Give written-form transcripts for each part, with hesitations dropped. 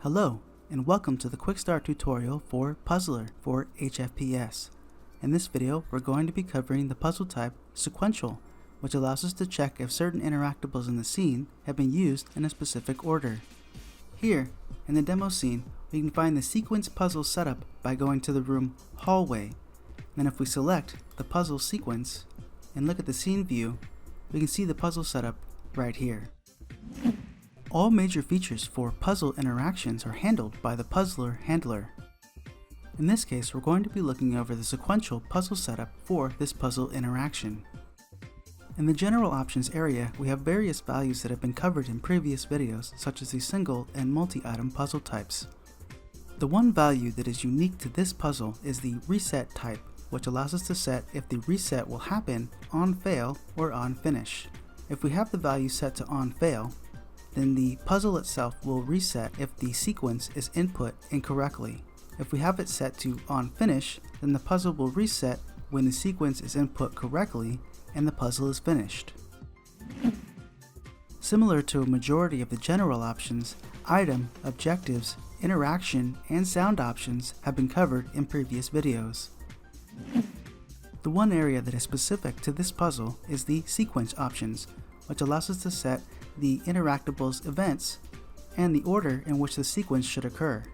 Hello, and welcome to the Quickstart tutorial for Puzzler for HFPS. In this video, we're going to be covering the puzzle type Sequential, which allows us to check if certain interactables in the scene have been used in a specific order. Here, in the demo scene, we can find the sequence puzzle setup by going to the room Hallway. Then if we select the puzzle sequence and look at the scene view, we can see the puzzle setup right here. All major features for puzzle interactions are handled by the Puzzler handler. In this case, we're going to be looking over the sequential puzzle setup for this puzzle interaction. In the general options area, we have various values that have been covered in previous videos, such as the single and multi-item puzzle types. The one value that is unique to this puzzle is the reset type, which allows us to set if the reset will happen on fail or on finish. If we have the value set to on fail, then the puzzle itself will reset if the sequence is input incorrectly. If we have it set to on finish, then the puzzle will reset when the sequence is input correctly and the puzzle is finished. Similar to a majority of the general options, item, objectives, interaction, and sound options have been covered in previous videos. The one area that is specific to this puzzle is the sequence options, which allows us to set the interactable's events and the order in which the sequence should occur.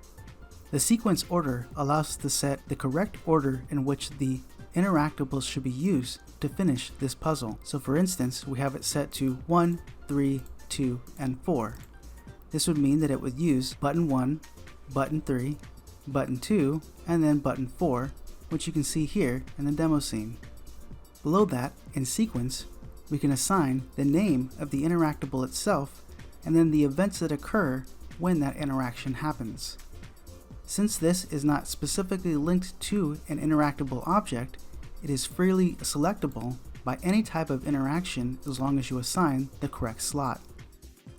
The sequence order allows us to set the correct order in which the interactables should be used to finish this puzzle. So for instance, we have it set to 1, 3, 2, and 4. This would mean that it would use button 1, button 3, button 2, and then button 4, which you can see here in the demo scene. Below that, in sequence, we can assign the name of the interactable itself and then the events that occur when that interaction happens. Since this is not specifically linked to an interactable object, it is freely selectable by any type of interaction as long as you assign the correct slot.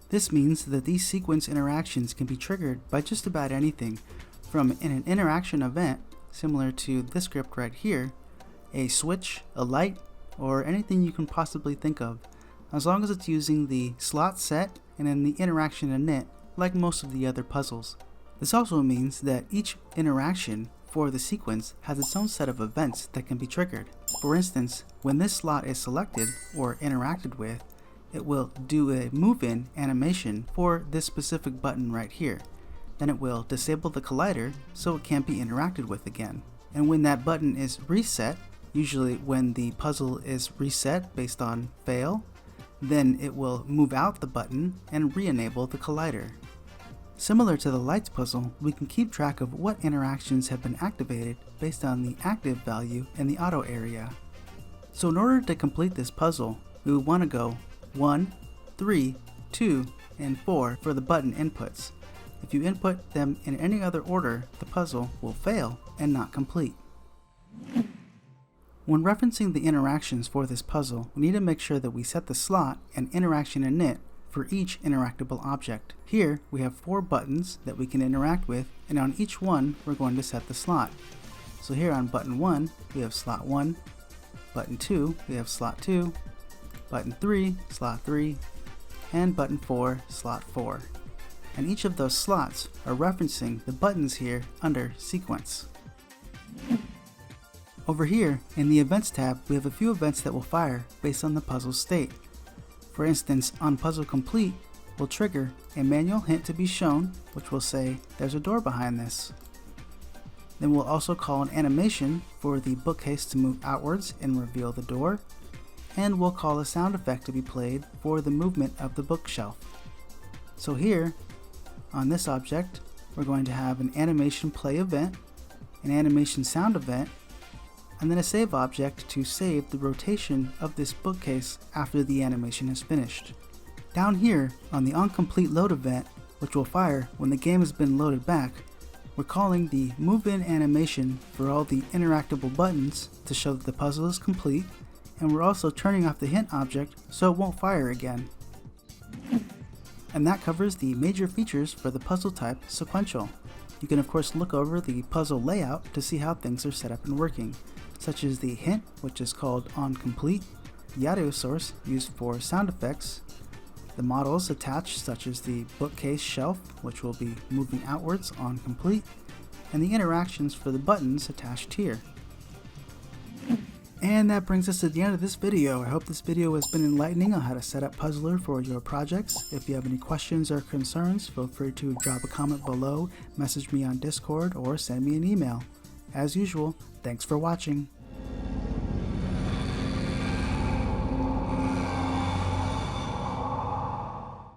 This means that these sequence interactions can be triggered by just about anything, from an interaction event similar to this script right here, a switch, a light, or anything you can possibly think of, as long as it's using the slot set and then the interaction init like most of the other puzzles. This also means that each interaction for the sequence has its own set of events that can be triggered. For instance, when this slot is selected or interacted with, it will do a move-in animation for this specific button right here. Then it will disable the collider so it can't be interacted with again. And when that button is reset, usually when the puzzle is reset based on fail, then it will move out the button and re-enable the collider. Similar to the lights puzzle, we can keep track of what interactions have been activated based on the active value in the auto area. So in order to complete this puzzle, we would want to go 1, 3, 2, and 4 for the button inputs. If you input them in any other order, the puzzle will fail and not complete. When referencing the interactions for this puzzle, we need to make sure that we set the slot and interaction init for each interactable object. Here, we have 4 buttons that we can interact with, and on each one, we're going to set the slot. So here on button 1, we have slot 1, button 2, we have slot 2, button 3, slot 3, and button 4, slot 4. And each of those slots are referencing the buttons here under sequence. Over here, in the Events tab, we have a few events that will fire based on the puzzle state. For instance, on puzzle complete, we'll trigger a manual hint to be shown, which will say there's a door behind this. Then we'll also call an animation for the bookcase to move outwards and reveal the door, and we'll call a sound effect to be played for the movement of the bookshelf. So here, on this object, we're going to have an animation play event, an animation sound event, and then a save object to save the rotation of this bookcase after the animation is finished. Down here, on the onComplete load event, which will fire when the game has been loaded back, we're calling the move-in animation for all the interactable buttons to show that the puzzle is complete, and we're also turning off the hint object so it won't fire again. And that covers the major features for the puzzle type Sequential. You can of course look over the puzzle layout to see how things are set up and working, such as the hint, which is called onComplete, the audio source used for sound effects, the models attached such as the bookcase shelf, which will be moving outwards on complete, and the interactions for the buttons attached here. And that brings us to the end of this video. I hope this video has been enlightening on how to set up Puzzler for your projects. If you have any questions or concerns, feel free to drop a comment below, message me on Discord, or send me an email. As usual, thanks for watching.